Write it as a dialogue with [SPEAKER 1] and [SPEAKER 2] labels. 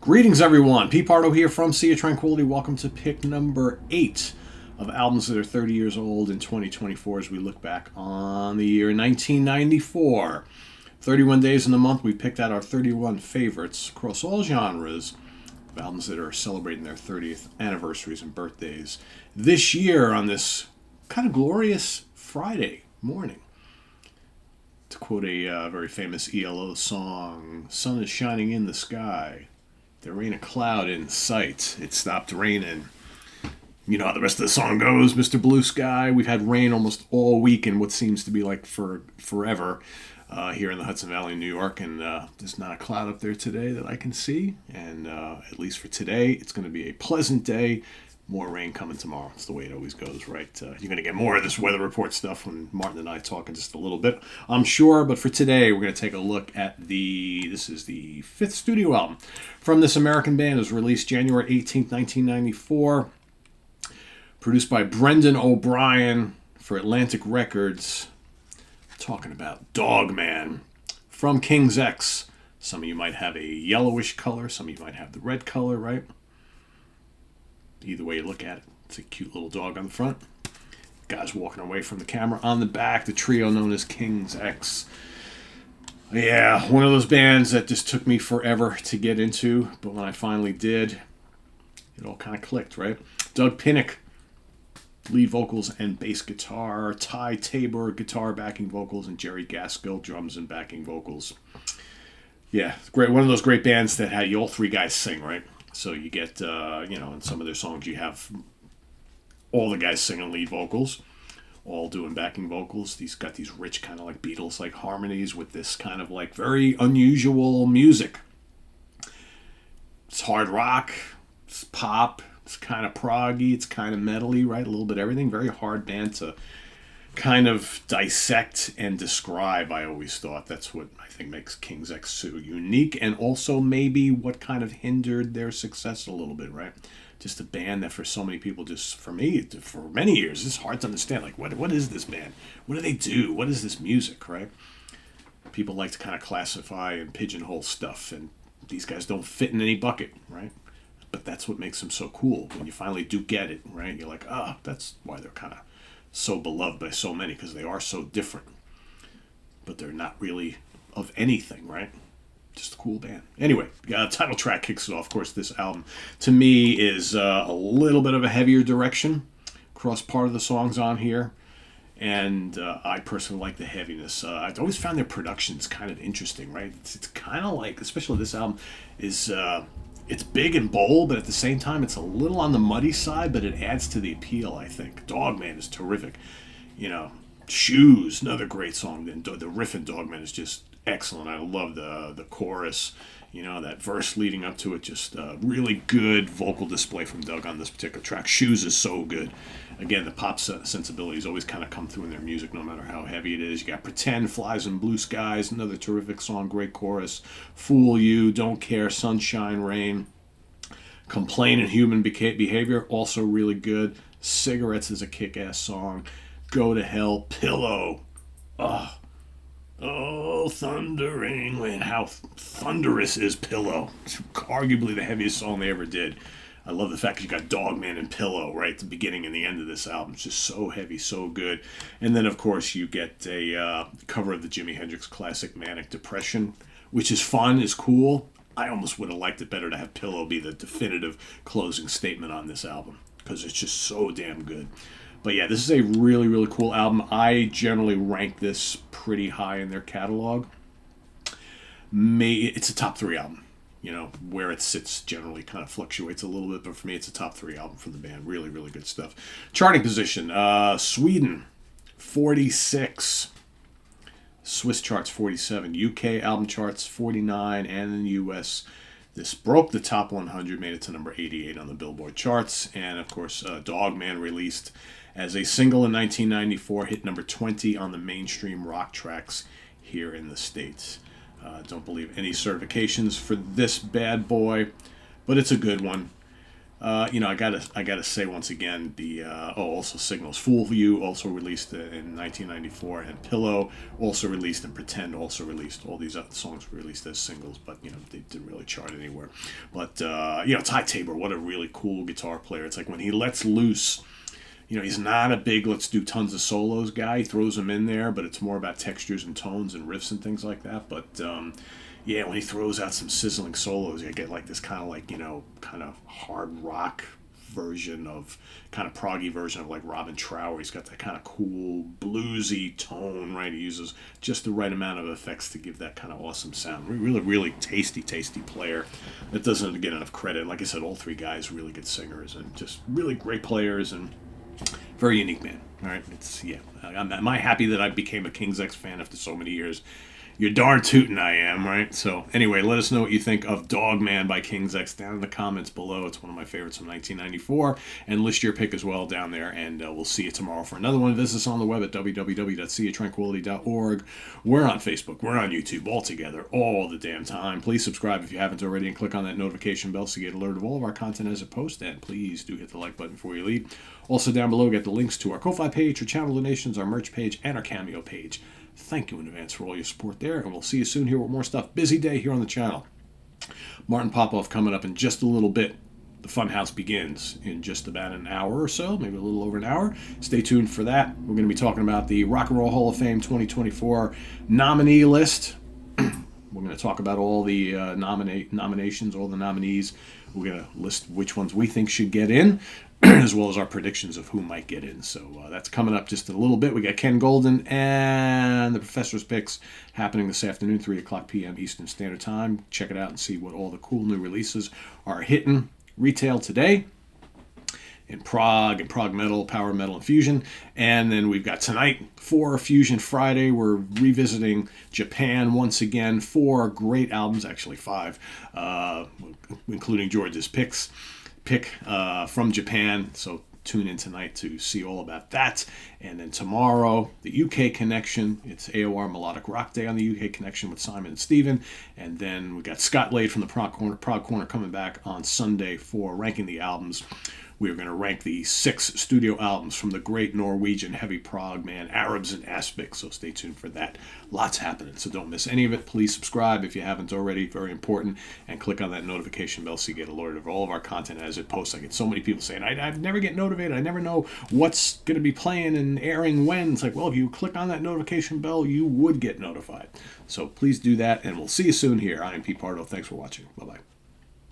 [SPEAKER 1] Greetings, everyone. Pete Pardo here from Sea of Tranquility. Welcome to pick number 8 of albums that are 30 years old in 2024 as we look back on the year 1994. 31 days in the month, we picked out our 31 favorites across all genres of albums that are celebrating their 30th anniversaries and birthdays this year on this kind of glorious Friday morning. To quote a very famous ELO song, sun is shining in the sky. There ain't a cloud in sight. It stopped raining. You know how the rest of the song goes, Mr. Blue Sky. We've had rain almost all week in what seems to be like forever here in the Hudson Valley, New York. And there's not a cloud up there today that I can see. And at least for today, it's going to be a pleasant day. More rain coming tomorrow. It's the way it always goes, right? You're going to get more of this weather report stuff when Martin and I talk in just a little bit, I'm sure. But for today, we're going to take a look at this is the 5th studio album from this American band. It was released January 18th, 1994. Produced by Brendan O'Brien for Atlantic Records. Talking about Dogman from King's X. Some of you might have a yellowish color. Some of you might have the red color, right? Either way you look at it, it's a cute little dog on the front. Guys walking away from the camera. On the back, the trio known as King's X. Yeah, one of those bands that just took me forever to get into, but when I finally did, it all kind of clicked, right? Doug Pinnick, lead vocals and bass guitar. Ty Tabor, guitar, backing vocals, and Jerry Gaskill, drums and backing vocals. Yeah, great. One of those great bands that had all three guys sing, right? So you get, in some of their songs, you have all the guys singing lead vocals, all doing backing vocals. These got these rich kind of like Beatles-like harmonies with this kind of like very unusual music. It's hard rock, it's pop, it's kind of proggy, it's kind of metal-y, right? A little bit of everything. Very hard band to kind of dissect and describe, I always thought. That's what I think makes King's X so unique, and also maybe what kind of hindered their success a little bit, right? Just a band that for so many people, just for me, for many years, it's hard to understand. Like, what is this band? What do they do? What is this music, right? People like to kind of classify and pigeonhole stuff, and these guys don't fit in any bucket, right? But that's what makes them so cool. When you finally do get it, right? You're like, that's why they're kind of so beloved by so many, because they are so different, but they're not really of anything, right? Just a cool band. Anyway, title track kicks it off. Of course, this album to me is a little bit of a heavier direction across part of the songs on here, and I personally like the heaviness. I've always found their productions kind of interesting, right? It's kind of like, especially this album is it's big and bold, but at the same time, it's a little on the muddy side, but it adds to the appeal, I think. Dogman is terrific. Shoes, another great song. And the riff in Dogman is just excellent. I love the chorus, that verse leading up to it. Just really good vocal display from Doug on this particular track. Shoes is so good. Again, the pop sensibilities always kind of come through in their music, no matter how heavy it is. You got Pretend, Flies in Blue Skies, another terrific song, great chorus. Fool You, Don't Care, Sunshine, Rain. Complain and Human Behavior, also really good. Cigarettes is a kick-ass song. Go to Hell, Pillow. Oh, thundering wind. How thunderous is Pillow. It's arguably the heaviest song they ever did. I love the fact that you got Dogman and Pillow right at the beginning and the end of this album. It's just so heavy, so good. And then, of course, you get a cover of the Jimi Hendrix classic Manic Depression, which is fun, is cool. I almost would have liked it better to have Pillow be the definitive closing statement on this album, because it's just so damn good. But yeah, this is a really, really cool album. I generally rank this pretty high in their catalog. It's a top 3 album. Where it sits generally kind of fluctuates a little bit, but for me, it's a top 3 album from the band. Really, really good stuff. Charting position, Sweden, 46. Swiss charts, 47. UK album charts, 49. And in the US, this broke the top 100, made it to number 88 on the Billboard charts. And, of course, Dogman released as a single in 1994, hit number 20 on the mainstream rock tracks here in the States. Don't believe any certifications for this bad boy, but it's a good one. I gotta say once again, the also Signals "Fool You" also released in 1994, and "Pillow" also released, and "Pretend" also released. All these other songs were released as singles, but they didn't really chart anywhere. But Ty Tabor, what a really cool guitar player. It's like when he lets loose. He's not a big let's do tons of solos guy. He throws them in there, but it's more about textures and tones and riffs and things like that. But when he throws out some sizzling solos, you get like this kind of kind of hard rock version of kind of proggy version of like Robin Trower. He's got that kind of cool bluesy tone, right? He uses just the right amount of effects to give that kind of awesome sound. Really, really tasty player that doesn't get enough credit. Like I said, all three guys really good singers and just really great players and very unique man. All right, am I happy that I became a King's X fan after so many years? You're darn tootin' I am, right? So anyway, let us know what you think of Dogman by King's X down in the comments below. It's one of my favorites from 1994. And list your pick as well down there. And we'll see you tomorrow for another one. Visit us on the web at www.seatranquility.org. We're on Facebook. We're on YouTube all together all the damn time. Please subscribe if you haven't already and click on that notification bell so you get alerted of all of our content as it posts. And please do hit the like button before you leave. Also down below, get the links to our Ko-Fi page, our channel donations, our merch page, and our Cameo page. Thank you in advance for all your support there, and we'll see you soon here with more stuff. Busy day here on the channel. Martin Popoff coming up in just a little bit. The Funhouse begins in just about an hour or so, maybe a little over an hour. Stay tuned for that. We're going to be talking about the Rock and Roll Hall of Fame 2024 nominee list. We're going to talk about all the nominations, all the nominees. We're going to list which ones we think should get in, as well as our predictions of who might get in. So that's coming up just in a little bit. We got Ken Golden and the Professor's Picks happening this afternoon, 3 o'clock p.m. Eastern Standard Time. Check it out and see what all the cool new releases are hitting retail today in prog and prog metal, power metal, and fusion. And then we've got tonight for Fusion Friday. We're revisiting Japan once again. 4 great albums, actually 5, including George's pick from Japan. So tune in tonight to see all about that. And then tomorrow, the UK Connection. It's AOR Melodic Rock Day on the UK Connection with Simon and Steven. And then we got Scott Lade from the Prog Corner coming back on Sunday for ranking the albums. We are going to rank the 6 studio albums from the great Norwegian heavy prog man, Arabs and Aspic. So stay tuned for that. Lots happening, so don't miss any of it. Please subscribe if you haven't already. Very important. And click on that notification bell so you get alerted of all of our content as it posts. I get so many people saying, I never get notified. I never know what's going to be playing and airing when. It's like, well, if you click on that notification bell, you would get notified. So please do that, and we'll see you soon here. I am Pete Pardo. Thanks for watching. Bye-bye.